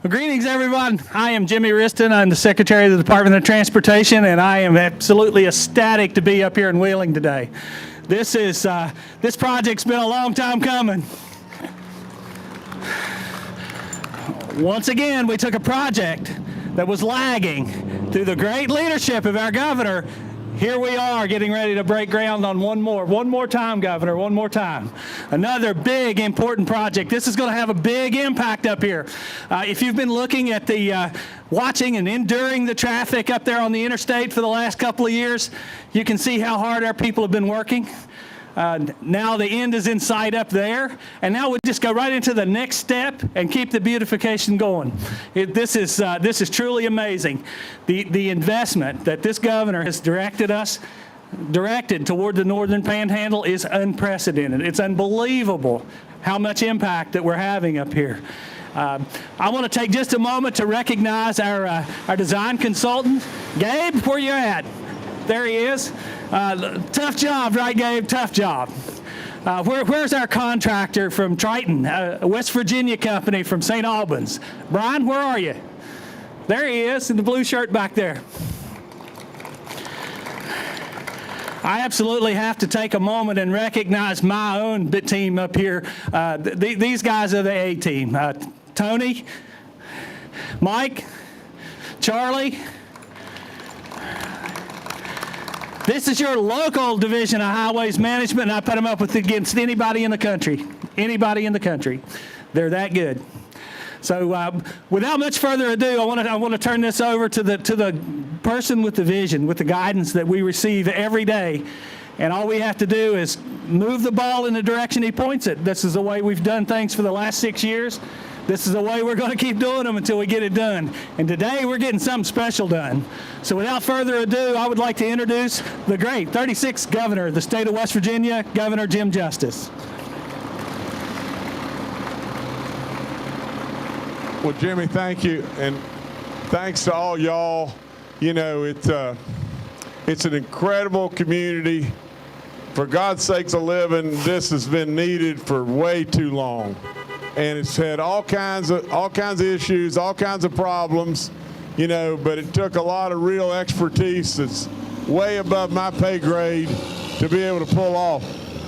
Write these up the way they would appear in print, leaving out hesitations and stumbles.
Well, greetings, everyone. I am Jimmy Riston. I'm the Secretary of the Department of Transportation, and I am absolutely ecstatic to be up here in Wheeling today. This project's been a long time coming. Once again, we took a project that was lagging. Through the great leadership of our governor, here we are getting ready to break ground on one more time, Governor, one more time. Another big, important project. This is going to have a big impact up here. If you've been looking at watching and enduring the traffic up there on the interstate for the last couple of years, you can see how hard our people have been working. Now the end is in sight up there, and now we'll just go right into the next step and keep the beautification going. This is truly amazing. The investment that this governor has directed toward the Northern Panhandle is unprecedented. It's unbelievable how much impact that we're having up here. I want to take just a moment to recognize our design consultant, Gabe. Where you at? There he is. Tough job, right, Gabe? Tough job. Where's our contractor from Triton, a West Virginia company from St. Albans? Brian, where are you? There he is in the blue shirt back there. I absolutely have to take a moment and recognize my own bit team up here. These guys are the A team. Tony, Mike, Charlie. This is your local division of highways management, and I put them up against anybody in the country. Anybody in the country. They're that good. So without much further ado, I want to turn this over to the person with the vision, with the guidance that we receive every day. And all we have to do is move the ball in the direction he points it. This is the way we've done things for the last 6 years. This is the way we're going to keep doing them until we get it done. And today we're getting something special done. So without further ado, I would like to introduce the great 36th governor of the state of West Virginia, Governor Jim Justice. Well, Jimmy, thank you. And thanks to all y'all. You know, it's an incredible community. For God's sakes a living, this has been needed for way too long. And it's had all kinds of issues, all kinds of problems, you know, but it took a lot of real expertise that's way above my pay grade to be able to pull off.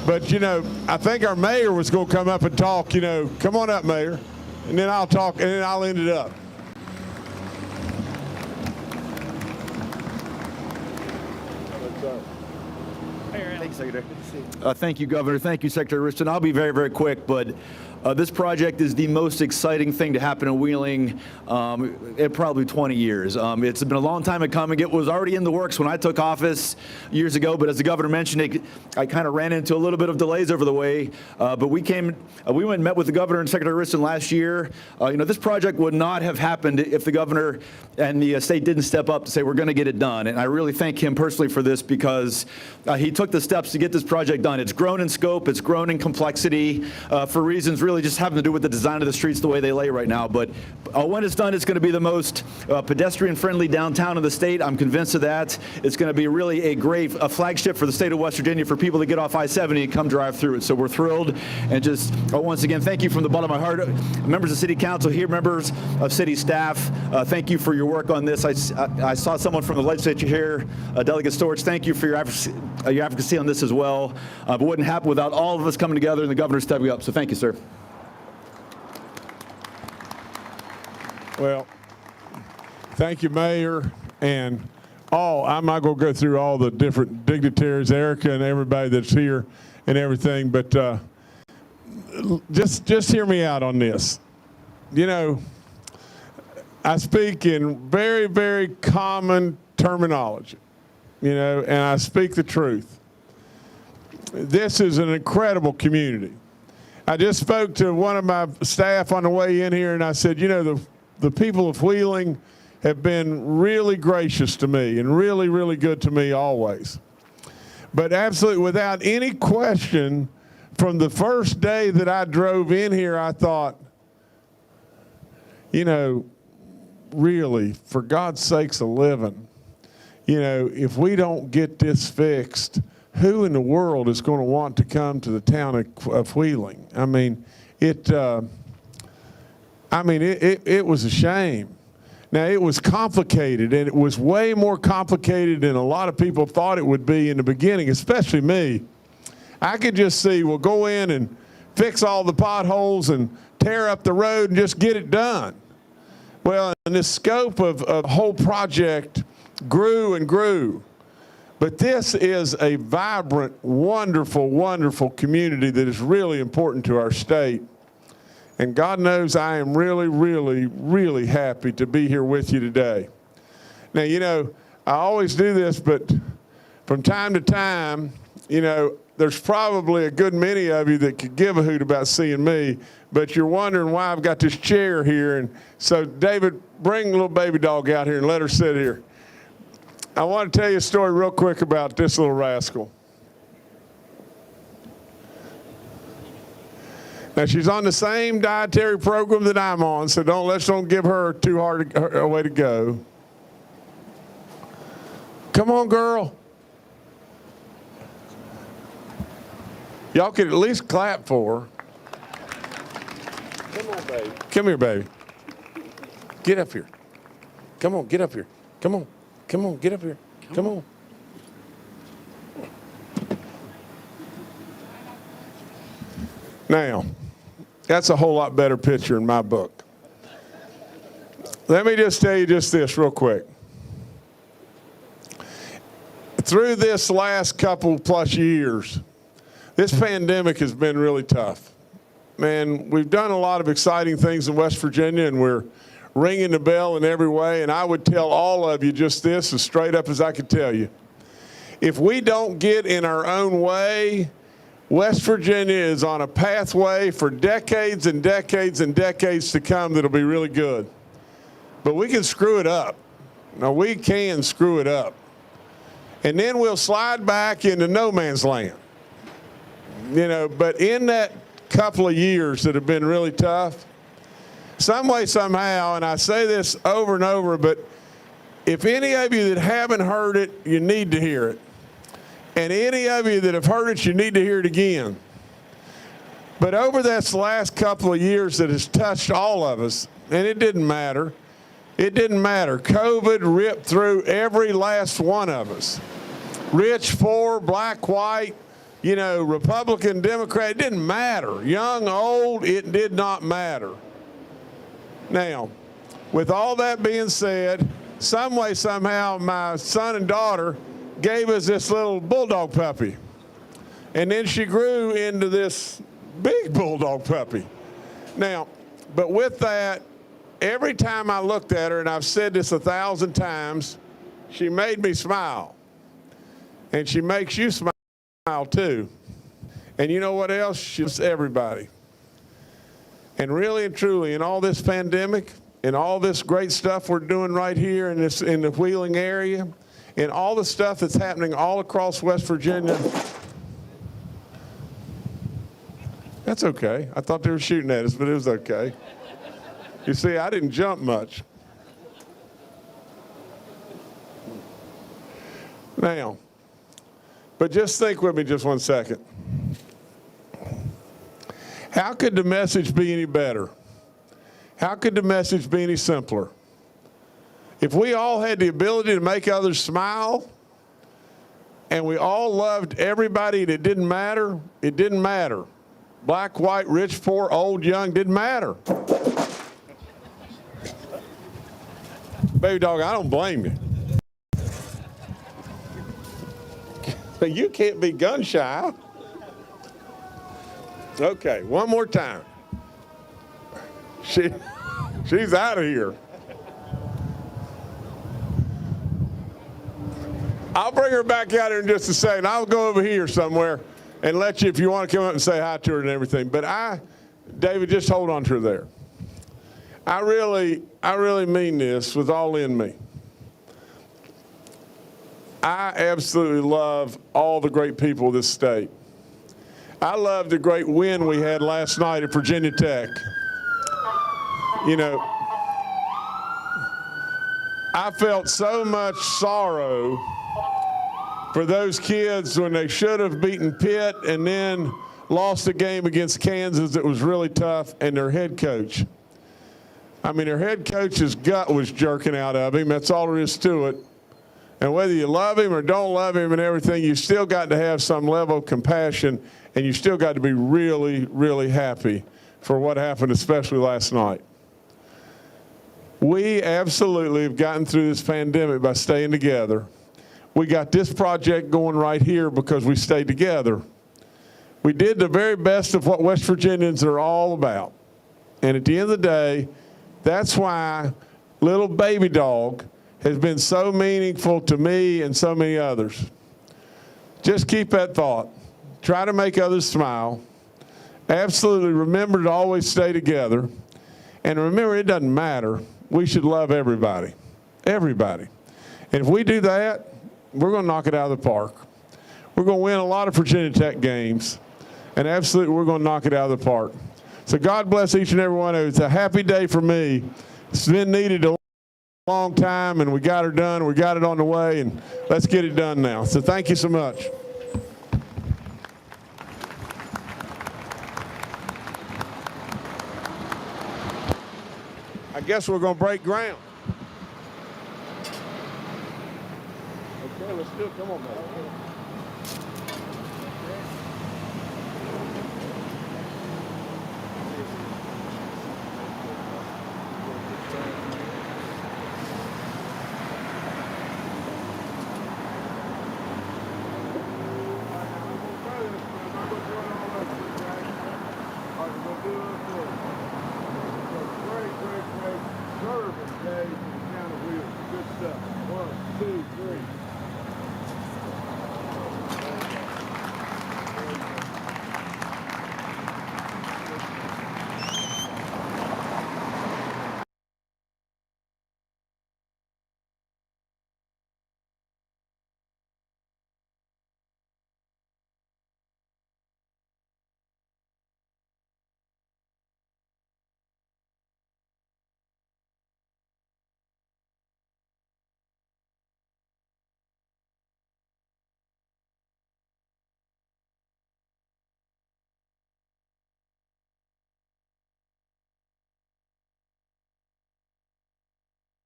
But, you know, I think our mayor was going to come up and talk, you know. Come on up, Mayor. And then I'll talk, and then I'll end it up. Thank you, Secretary. Thank you, Governor. Thank you, Secretary Riston. I'll be very, very quick, but this project is the most exciting thing to happen in Wheeling in probably 20 years. It's been a long time coming. It was already in the works when I took office years ago, but as the governor mentioned, I kind of ran into a little bit of delays over the way. But we went and met with the governor and Secretary Riston last year. You know, this project would not have happened if the governor and the state didn't step up to say we're going to get it done. And I really thank him personally for this because he took the steps to get this project done. It's grown in scope, it's grown in complexity for reasons really just having to do with the design of the streets the way they lay right now. But when it's done, it's going to be the most pedestrian-friendly downtown in the state. I'm convinced of that. It's going to be really a flagship for the state of West Virginia for people to get off I-70 and come drive through it. So we're thrilled. And just once again, thank you from the bottom of my heart. Members of City Council here, members of city staff, thank you for your work on this. I saw someone from the legislature here, Delegate Storch. Thank you for your advocacy on this as well. But it wouldn't happen without all of us coming together and the governor stepping up. So thank you, sir. Well, thank you, Mayor, and I'm not going to go through all the different dignitaries, Erica and everybody that's here and everything, but just hear me out on this. You know, I speak in very, very common terminology, you know, and I speak the truth. This is an incredible community. I just spoke to one of my staff on the way in here, and I said, you know, the people of Wheeling have been really gracious to me and really, really good to me always. But absolutely, without any question, from the first day that I drove in here, I thought, you know, really, for God's sakes a living, you know, if we don't get this fixed, who in the world is going to want to come to the town of Wheeling? I mean, I mean, it was a shame. Now, it was complicated, and it was way more complicated than a lot of people thought it would be in the beginning, especially me. I could just see, well, go in and fix all the potholes and tear up the road and just get it done. Well, and the scope of the whole project grew and grew. But this is a vibrant, wonderful, wonderful community that is really important to our state. And God knows I am really, really, really happy to be here with you today. Now, you know, I always do this, but from time to time, you know, there's probably a good many of you that could give a hoot about seeing me, but you're wondering why I've got this chair here. And so, David, bring little baby dog out here and let her sit here. I want to tell you a story real quick about this little rascal. Now, she's on the same dietary program that I'm on, so let's don't give her too hard a way to go. Come on, girl. Y'all could at least clap for her. Come on, baby. Come here, baby. Get up here. Come on, get up here. Come on. Come on, get up here. Come on. Now, that's a whole lot better picture in my book. Let me just tell you just this real quick. Through this last couple plus years, this pandemic has been really tough. Man, we've done a lot of exciting things in West Virginia, and we're ringing the bell in every way, and I would tell all of you just this as straight up as I could tell you. If we don't get in our own way, West Virginia is on a pathway for decades and decades and decades to come that'll be really good. But we can screw it up. Now, we can screw it up. And then we'll slide back into no man's land. You know, but in that couple of years that have been really tough, some way, somehow, and I say this over and over, but if any of you that haven't heard it, you need to hear it. And any of you that have heard it, you need to hear it again. But over this last couple of years that has touched all of us, and it didn't matter. It didn't matter. COVID ripped through every last one of us. Rich, poor, black, white, you know, Republican, Democrat, it didn't matter. Young, old, it did not matter. Now, with all that being said, some way, somehow, my son and daughter gave us this little bulldog puppy. And then she grew into this big bulldog puppy. Now, but with that, every time I looked at her, and I've said this 1,000 times, she made me smile. And she makes you smile too. And you know what else? She's everybody. And really and truly, in all this pandemic, and all this great stuff we're doing right here in the Wheeling area, and all the stuff that's happening all across West Virginia, that's okay. I thought they were shooting at us, but it was okay. You see, I didn't jump much. Now, but just think with me just 1 second. How could the message be any better? How could the message be any simpler? If we all had the ability to make others smile, and we all loved everybody, and it didn't matter, it didn't matter. Black, white, rich, poor, old, young, didn't matter. Baby dog, I don't blame you. You can't be gun shy. Okay, one more time. She's out of here. I'll bring her back out here in just a second. I'll go over here somewhere and let you, if you want to come up and say hi to her and everything. But David, just hold on to her there. I really mean this with all in me. I absolutely love all the great people of this state. I love the great win we had last night at Virginia Tech. You know, I felt so much sorrow for those kids when they should have beaten Pitt and then lost a game against Kansas that was really tough, and their head coach. I mean, their head coach's gut was jerking out of him. That's all there is to it. And whether you love him or don't love him and everything, you still got to have some level of compassion, and you still got to be really, really happy for what happened, especially last night. We absolutely have gotten through this pandemic by staying together. We got this project going right here because we stayed together. We did the very best of what West Virginians are all about. And at the end of the day, that's why little baby dog has been so meaningful to me and so many others. Just keep that thought. Try to make others smile. Absolutely remember to always stay together. And remember, it doesn't matter. We should love everybody. Everybody. And if we do that, we're going to knock it out of the park. We're going to win a lot of Virginia Tech games. And absolutely, we're going to knock it out of the park. So God bless each and every one of you. It's a happy day for me. It's been needed a long time, and we got her done. We got it on the way, and let's get it done now. So thank you so much. I guess we're going to break ground. Okay, let's do it. Come on, man.